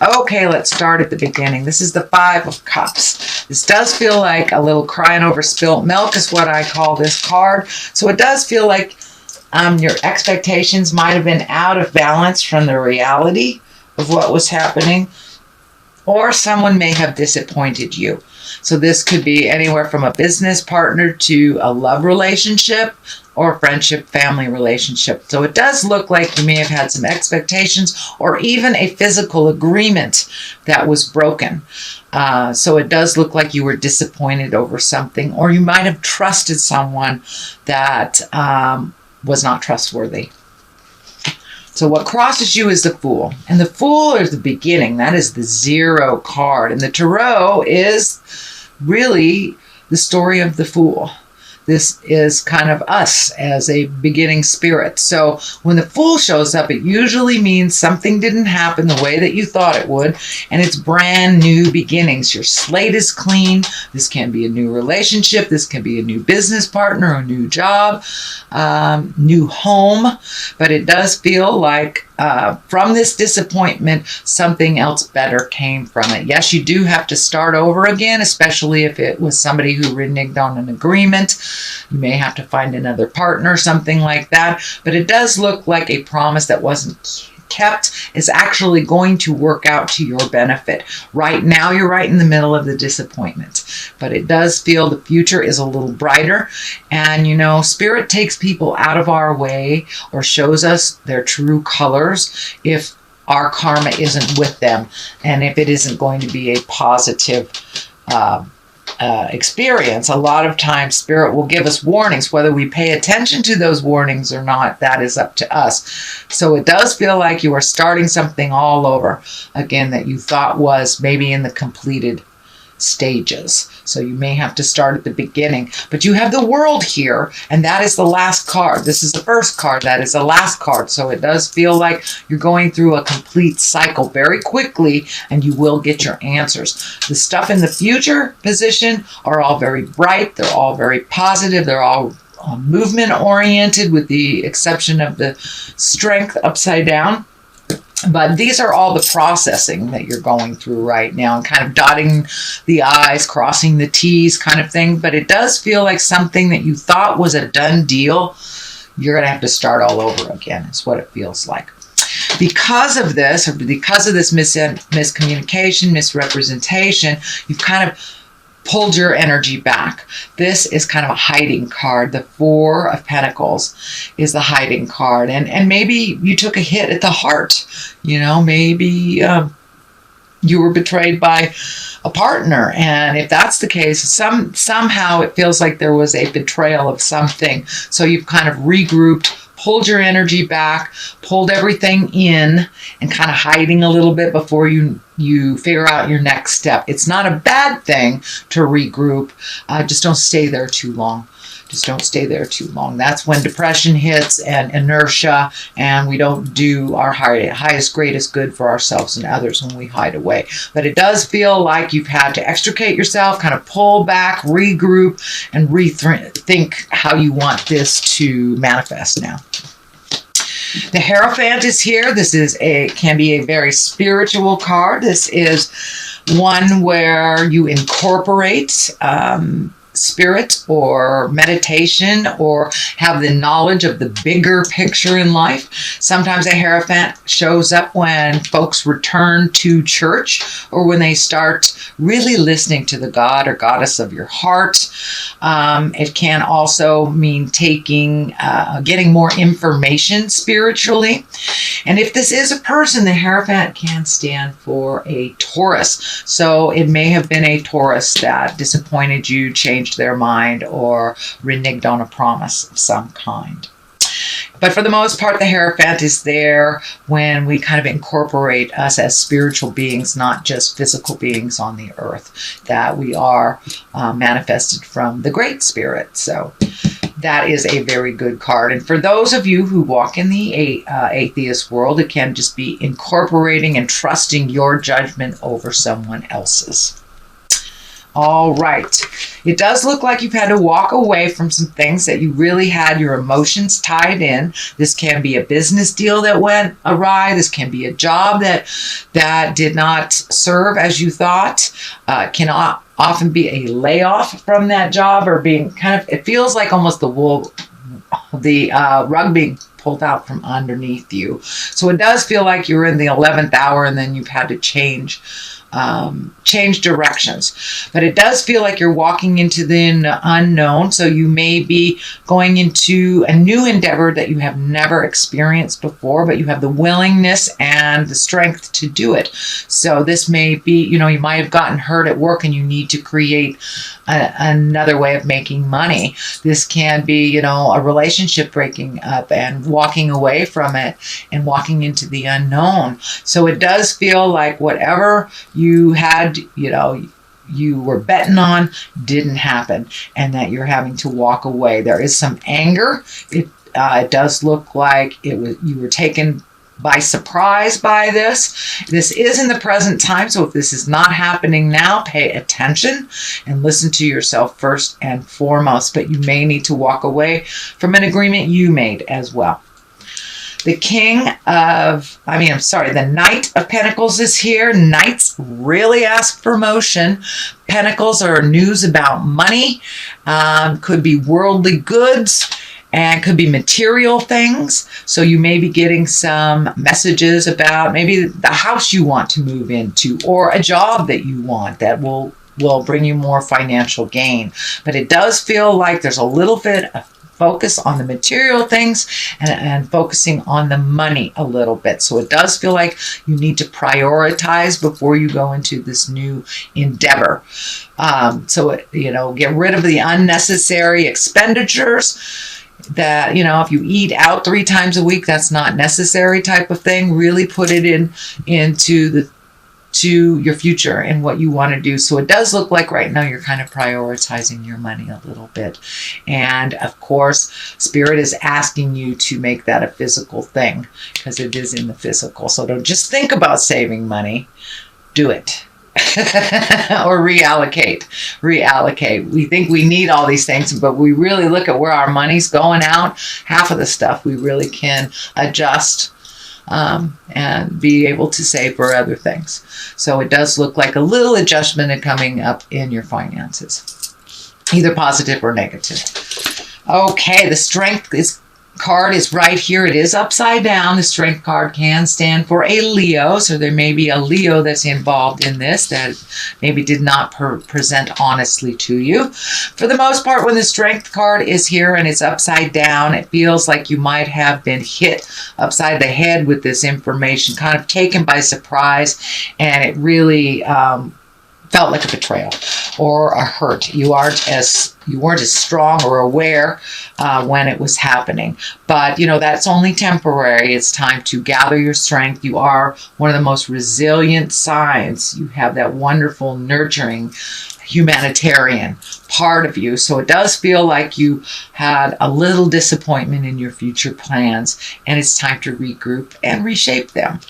Okay, let's start at the beginning. This is the Five of Cups. This does feel like a little crying over spilt milk is what I call this card. So it does feel like your expectations might have been out of balance from the reality of what was happening, or someone may have disappointed you. So this could be anywhere from a business partner to a love relationship or friendship, family relationship. So it does look like you may have had some expectations or even a physical agreement that was broken. So it does look like you were disappointed over something, or you might have trusted someone that was not trustworthy. So what crosses you is the Fool. And the Fool is the beginning. That is the 0 card. And the Tarot is really the story of the Fool. This is kind of us as a beginning spirit. So when the Fool shows up, it usually means something didn't happen the way that you thought it would, and it's brand new beginnings. Your slate is clean. This can be a new relationship. This can be a new business partner, a new job, new home. But it does feel like from this disappointment, something else better came from it. Yes, you do have to start over again, especially if it was somebody who reneged on an agreement. You may have to find another partner, something like that. But it does look like a promise that wasn't kept is actually going to work out to your benefit. Right now, you're right in the middle of the disappointment. But it does feel the future is a little brighter. And, you know, Spirit takes people out of our way or shows us their true colors if our karma isn't with them and if it isn't going to be a positive experience. A lot of times Spirit will give us warnings. Whether we pay attention to those warnings or not, that is up to us. So it does feel like you are starting something all over again that you thought was maybe in the completed stages. So you may have to start at the beginning. But you have the World here, and that is the last card. This is the first card. That is the last card. So it does feel like you're going through a complete cycle very quickly, and you will get your answers. The stuff in the future position are all very bright. They're all very positive. They're all movement oriented, with the exception of the Strength upside down. But these are all the processing that you're going through right now and kind of dotting the I's, crossing the T's kind of thing. But it does feel like something that you thought was a done deal, you're going to have to start all over again. Is what it feels like. Because of this, or because of this miscommunication, misrepresentation, you've kind of pulled your energy back. This is kind of a hiding card. The Four of Pentacles is the hiding card. And maybe you took a hit at the heart. You know, maybe you were betrayed by a partner. And if that's the case, somehow it feels like there was a betrayal of something. So you've kind of regrouped, pulled your energy back, pulled everything in, and kind of hiding a little bit before you figure out your next step. It's not a bad thing to regroup. Just don't stay there too long. Just don't stay there too long. That's when depression hits and inertia, and we don't do our highest, greatest good for ourselves and others when we hide away. But it does feel like you've had to extricate yourself, kind of pull back, regroup, and rethink how you want this to manifest now. The Hierophant is here. This can be a very spiritual card. This is one where you incorporate spirit or meditation or have the knowledge of the bigger picture in life. Sometimes a Hierophant shows up when folks return to church or when they start really listening to the God or Goddess of your heart. It can also mean getting more information spiritually. And if this is a person, the Hierophant can stand for a Taurus. So it may have been a Taurus that disappointed you, changed their mind, or reneged on a promise of some kind. But for the most part, the Hierophant is there when we kind of incorporate us as spiritual beings, not just physical beings on the earth, that we are manifested from the Great Spirit. So that is a very good card. And for those of you who walk in the atheist world, it can just be incorporating and trusting your judgment over someone else's. All right. It does look like you've had to walk away from some things that you really had your emotions tied in. This can be a business deal that went awry. This can be a job that did not serve as you thought. Can often be a layoff from that job, or being kind of, it feels like almost the rug being pulled out from underneath you. So it does feel like you're in the 11th hour and then you've had to change directions. But it does feel like you're walking into the unknown. So you may be going into a new endeavor that you have never experienced before, but you have the willingness and the strength to do it. So this may be, you might have gotten hurt at work and you need to create another way of making money. This can be, a relationship breaking up and walking away from it and walking into the unknown. So it does feel like whatever you had, you were betting on didn't happen, and that you're having to walk away. There is some anger. It does look like you were taken by surprise by this. This is in the present time, so if this is not happening now, pay attention and listen to yourself first and foremost. But you may need to walk away from an agreement you made as well. The Knight of Pentacles is here. Knights really ask for motion. Pentacles are news about money, could be worldly goods, and could be material things. So you may be getting some messages about maybe the house you want to move into, or a job that you want that will bring you more financial gain. But it does feel like there's a little bit of focus on the material things and focusing on the money a little bit. So it does feel like you need to prioritize before you go into this new endeavor. Get rid of the unnecessary expenditures that, if you eat out 3 times a week, that's not necessary type of thing. Really put it into your future and what you want to do. So it does look like right now you're kind of prioritizing your money a little bit. And of course, Spirit is asking you to make that a physical thing, because it is in the physical. So don't just think about saving money, do it. Or reallocate. We think we need all these things, but we really look at where our money's going out. Half of the stuff we really can adjust and be able to save for other things. So it does look like a little adjustment is coming up in your finances, either positive or negative. Okay, the Strength card is right here. It is upside down. The Strength card can stand for a Leo, so there may be a Leo that's involved in this that maybe did not present honestly to you. For the most part, when the Strength card is here and it's upside down, it feels like you might have been hit upside the head with this information, kind of taken by surprise, and it really felt like a betrayal or a hurt. You weren't as strong or aware when it was happening. But, that's only temporary. It's time to gather your strength. You are one of the most resilient signs. You have that wonderful, nurturing, humanitarian part of you. So it does feel like you had a little disappointment in your future plans, and it's time to regroup and reshape them.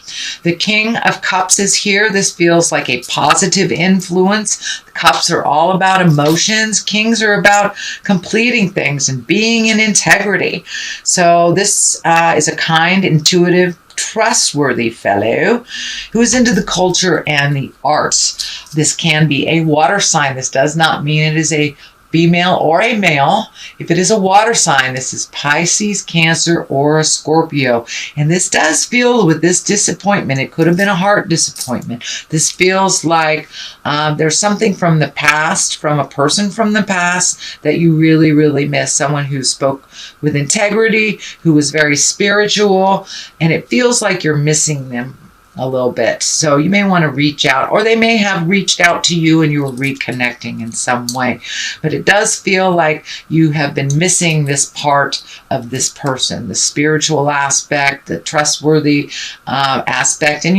The King of Cups is here. This feels like a positive influence. The Cups are all about emotions. Kings are about completing things and being in integrity. So this is a kind, intuitive, trustworthy fellow who is into the culture and the arts. This can be a water sign. This does not mean it is a female or a male. If it is a water sign, this is Pisces, Cancer, or a Scorpio. And this does feel, with this disappointment, it could have been a heart disappointment. This feels like there's something from the past, from a person from the past, that you really, really miss. Someone who spoke with integrity, who was very spiritual, and it feels like you're missing them a little bit. So you may want to reach out, or they may have reached out to you and you were reconnecting in some way. But it does feel like you have been missing this part of this person, the spiritual aspect, the trustworthy aspect. And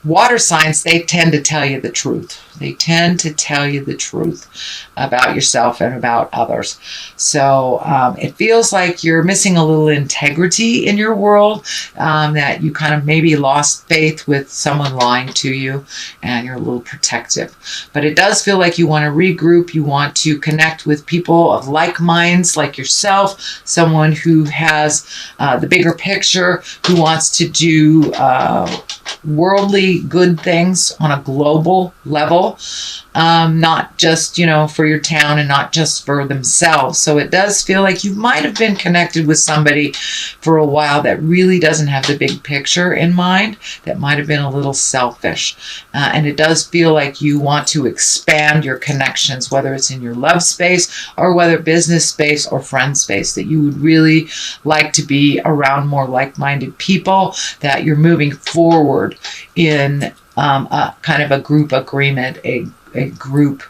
water signs, they tend to tell you the truth. They tend to tell you the truth about yourself and about others. So it feels like you're missing a little integrity in your world, that you kind of maybe lost faith with someone lying to you, and you're a little protective. But it does feel like you want to regroup. You want to connect with people of like minds like yourself, someone who has the bigger picture, who wants to do worldly good things on a global level, not just, for your town and not just for themselves. So it does feel like you might have been connected with somebody for a while that really doesn't have the big picture in mind, that might have been a little selfish. And it does feel like you want to expand your connections, whether it's in your love space or whether business space or friend space, that you would really like to be around more like-minded people, that you're moving forward in a kind of a group agreement, a group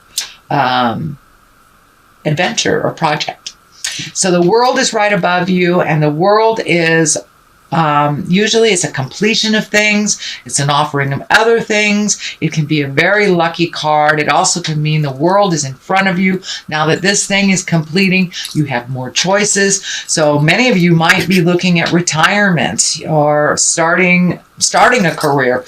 adventure or project. So the world is right above you, and the world is usually it's a completion of things. It's an offering of other things. It can be a very lucky card. It also can mean the world is in front of you. Now that this thing is completing, you have more choices. So many of you might be looking at retirement or starting a career.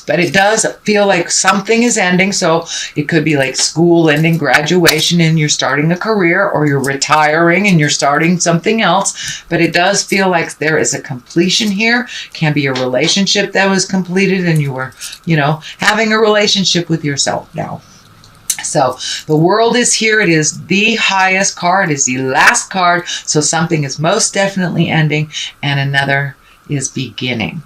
But it does feel like something is ending. So it could be like school ending, graduation, and you're starting a career, or you're retiring and you're starting something else. But it does feel like there is a completion here. Can be a relationship that was completed and you were, having a relationship with yourself now. So the world is here. It is the highest card. It is the last card. So something is most definitely ending and another is beginning.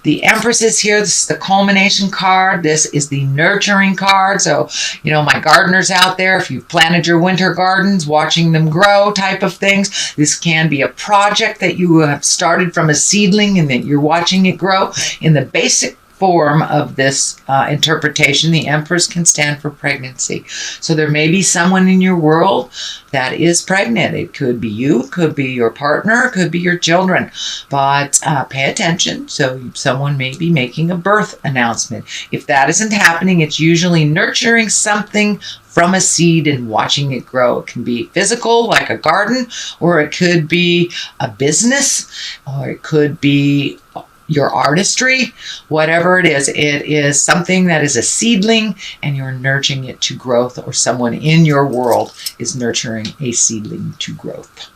The Empress is here. This is the culmination card. This is the nurturing card. So, my gardeners out there, if you've planted your winter gardens, watching them grow type of things, this can be a project that you have started from a seedling and that you're watching it grow. In the basic form of this interpretation, the Empress can stand for pregnancy. So there may be someone in your world that is pregnant. It could be you, it could be your partner, it could be your children. But pay attention. So someone may be making a birth announcement. If that isn't happening, it's usually nurturing something from a seed and watching it grow. It can be physical, like a garden, or it could be a business, or it could be your artistry, whatever it is something that is a seedling and you're nurturing it to growth, or someone in your world is nurturing a seedling to growth.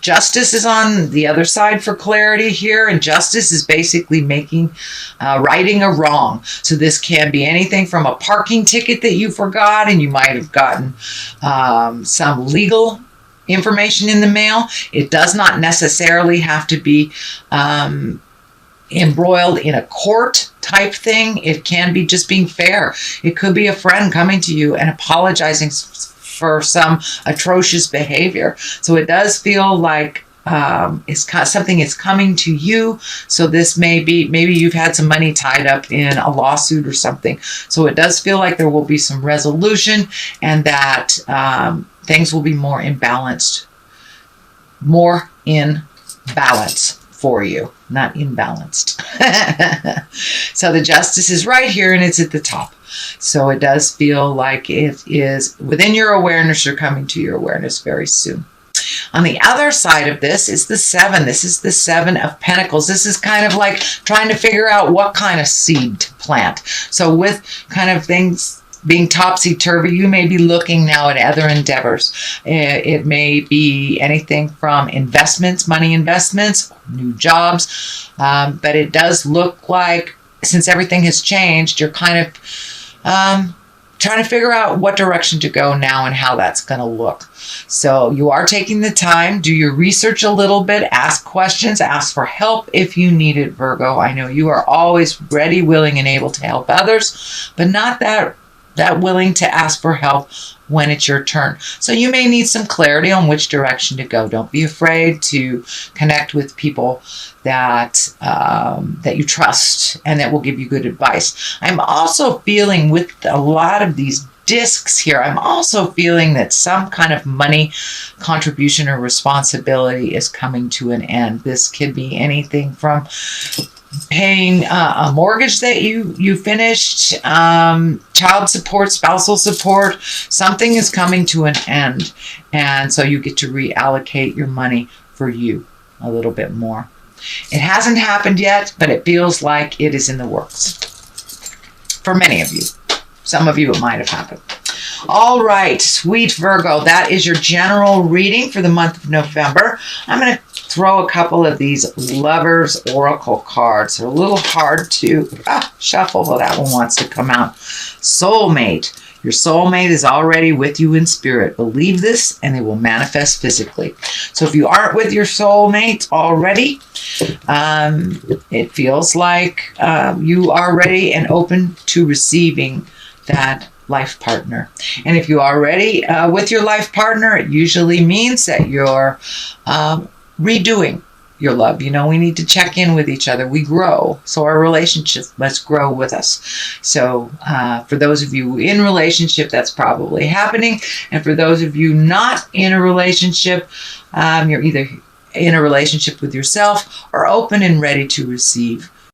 Justice is on the other side for clarity here, and justice is basically righting a wrong. So this can be anything from a parking ticket that you forgot and you might have gotten some legal information in the mail. It does not necessarily have to be embroiled in a court type thing. It can be just being fair. It could be a friend coming to you and apologizing for some atrocious behavior. So it does feel like something is coming to you. So this maybe you've had some money tied up in a lawsuit or something. So it does feel like there will be some resolution, and that things will be more in balance for you, not imbalanced. So the Justice is right here and it's at the top. So it does feel like it is within your awareness. You're coming to your awareness very soon. On the other side of this is the 7. This is the 7 of Pentacles. This is kind of like trying to figure out what kind of seed to plant. So with kind of things being topsy-turvy, you may be looking now at other endeavors. It may be anything from investments, money investments, new jobs, but it does look like, since everything has changed, you're kind of trying to figure out what direction to go now and how that's going to look. So you are taking the time, do your research a little bit, ask questions, ask for help if you need it, Virgo. I know you are always ready, willing, and able to help others, but not that willing to ask for help when it's your turn. So you may need some clarity on which direction to go. Don't be afraid to connect with people that you trust and that will give you good advice. I'm also feeling with a lot of these discs here, I'm also feeling that some kind of money contribution or responsibility is coming to an end. This could be anything from paying a mortgage that you finished, child support, spousal support. Something is coming to an end, and so you get to reallocate your money for you a little bit more. It hasn't happened yet, but it feels like it is in the works for many of you. Some of you it might have happened. All right, sweet Virgo, that is your general reading for the month of November. I'm going to throw a couple of these Lovers Oracle cards. They're a little hard to shuffle, but that one wants to come out. Soulmate. Your soulmate is already with you in spirit. Believe this, and it will manifest physically. So if you aren't with your soulmate already, it feels like you are ready and open to receiving that life partner. And if you are already with your life partner, it usually means that you're redoing your love. You know, we need to check in with each other. We grow, so our relationship must grow with us. So for those of you in relationship, that's probably happening. And for those of you not in a relationship, you're either in a relationship with yourself or open and ready to receive